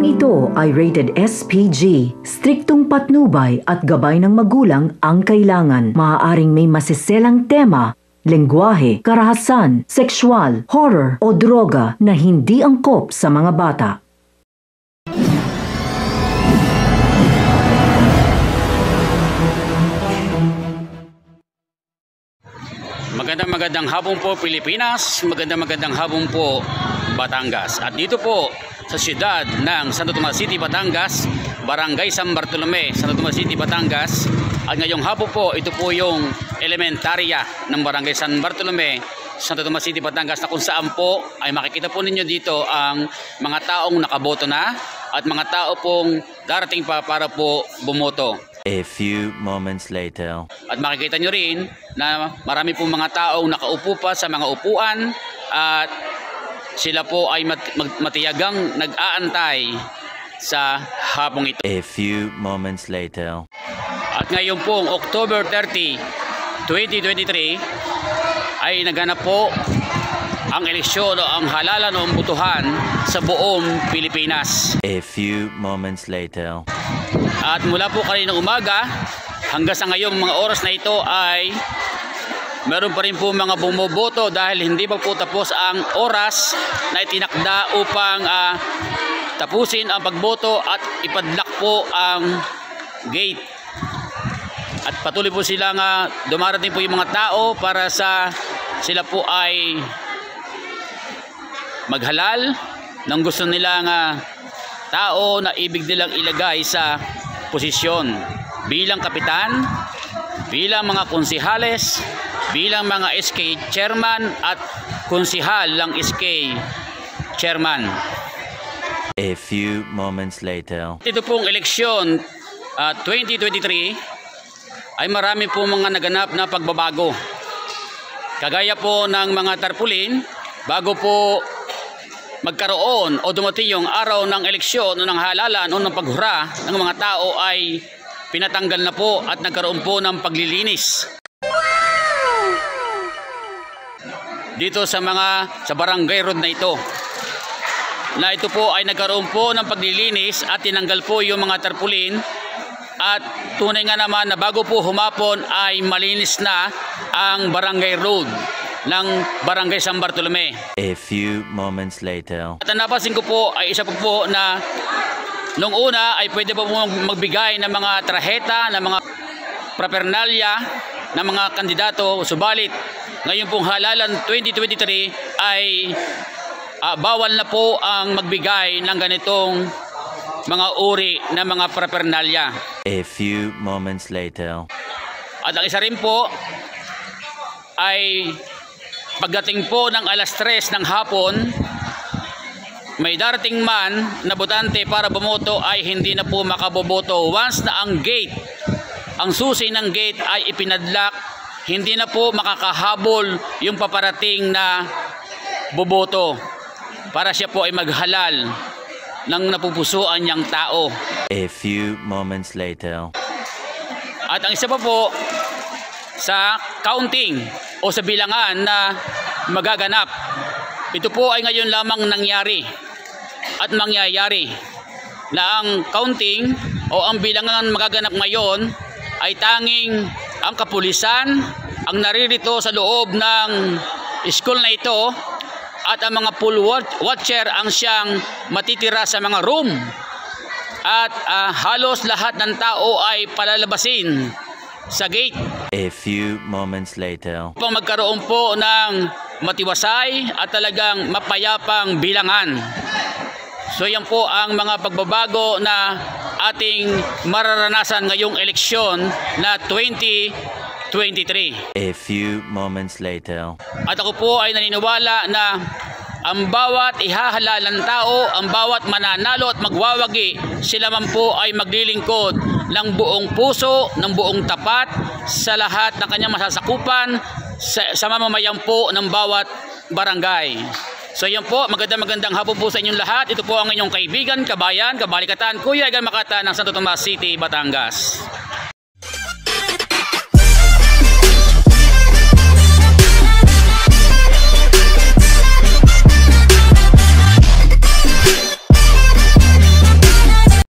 Programang ito ay rated SPG. Striktong patnubay at gabay ng magulang ang kailangan. Maaaring may masiselang tema, lengguwahe, karahasan, sexual, horror o droga na hindi angkop sa mga bata. Magandang hapon po Pilipinas, magandang hapon po Batangas. At dito po sa siyudad ng Santo Tomas City, Batangas, Barangay San Bartolome, Santo Tomas City, Batangas. At ngayong hapon po, ito po yung elementarya ng Barangay San Bartolome, Santo Tomas City, Batangas, na kung saan po ay makikita po ninyo dito ang mga taong nakaboto na at mga tao pong darating pa para po bumoto. A few moments later. At makikita nyo rin na marami pong mga taong nakaupo pa sa mga upuan at sila po ay matiyagang nag-aantay sa hapong ito. A few moments later. At ngayon pong October 30, 2023 ay naganap po ang eleksyon o ang halalan o ang botohan sa buong Pilipinas. A few moments later. At mula po kaninang umaga hanggang sa ngayong mga oras na ito ay meron pa rin po mga bumoboto dahil hindi pa po tapos ang oras na itinakda upang tapusin ang pagboto at ipadlock po ang gate. At patuloy po silang dumarating po yung mga tao para sa sila po ay maghalal ng gusto nilang tao na ibig nilang ilagay sa posisyon bilang kapitan, bilang mga konsihales, bilang mga SK chairman at konsihal ng SK chairman. A few moments later. Ito pong eleksyon 2023 ay marami po mga naganap na pagbabago. Kagaya po ng mga tarpulin, bago po magkaroon o dumating yung araw ng eleksyon o ng halalan o ng paghura ng mga tao ay pinatanggal na po at nagkaroon po ng paglilinis. Dito sa barangay road na ito. Na ito po ay nagkaroon po ng paglilinis at tinanggal po yung mga tarpulin at tunay nga naman na bago po humapon ay malinis na ang barangay road ng Barangay San Bartolome. A few moments later. At napansin ko po ay isa po na nung una ay pwede po magbigay ng mga traheta, ng mga prapernalya ng mga kandidato. Subalit ngayon pong halalan 2023 ay bawal na po ang magbigay ng ganitong mga uri ng mga prapernalya. A few moments later. At ang isa rin po ay pagdating po ng alas 3 ng hapon, may darating man na botante para bumoto ay hindi na po makaboboto. Once na ang gate, ang susi ng gate ay ipinadlock, hindi na po makakahabol yung paparating na boboto para siya po ay maghalal ng napupusuan niyang tao. A few moments later. At ang isa pa po sa counting o sa bilangan na magaganap. Ito po ay ngayon lamang nangyari at mangyayari na ang counting o ang bilangan magaganap ngayon ay tanging ang kapulisan ang naririto sa loob ng school na ito at ang mga poll watcher ang siyang matitira sa mga room at halos lahat ng tao ay palalabasin sa gate. A few moments later. Upang magkaroon po ng matiwasay at talagang mapayapang bilangan. So yan po ang mga pagbabago na ating mararanasan ngayong eleksyon na 2023. A few moments later. At ako po ay naniniwala na ang bawat ihahalalang tao, ang bawat mananalo at magwawagi, sila man po ay maglilingkod ng buong puso, ng buong tapat sa lahat ng kanyang masasakupan sa mamamayan po ng bawat barangay. So yan po, magandang hapon po sa inyong lahat. Ito po ang inyong kaibigan, kabayan, kabalikatan, Kuya Egan Makata ng Santo Tomas City, Batangas.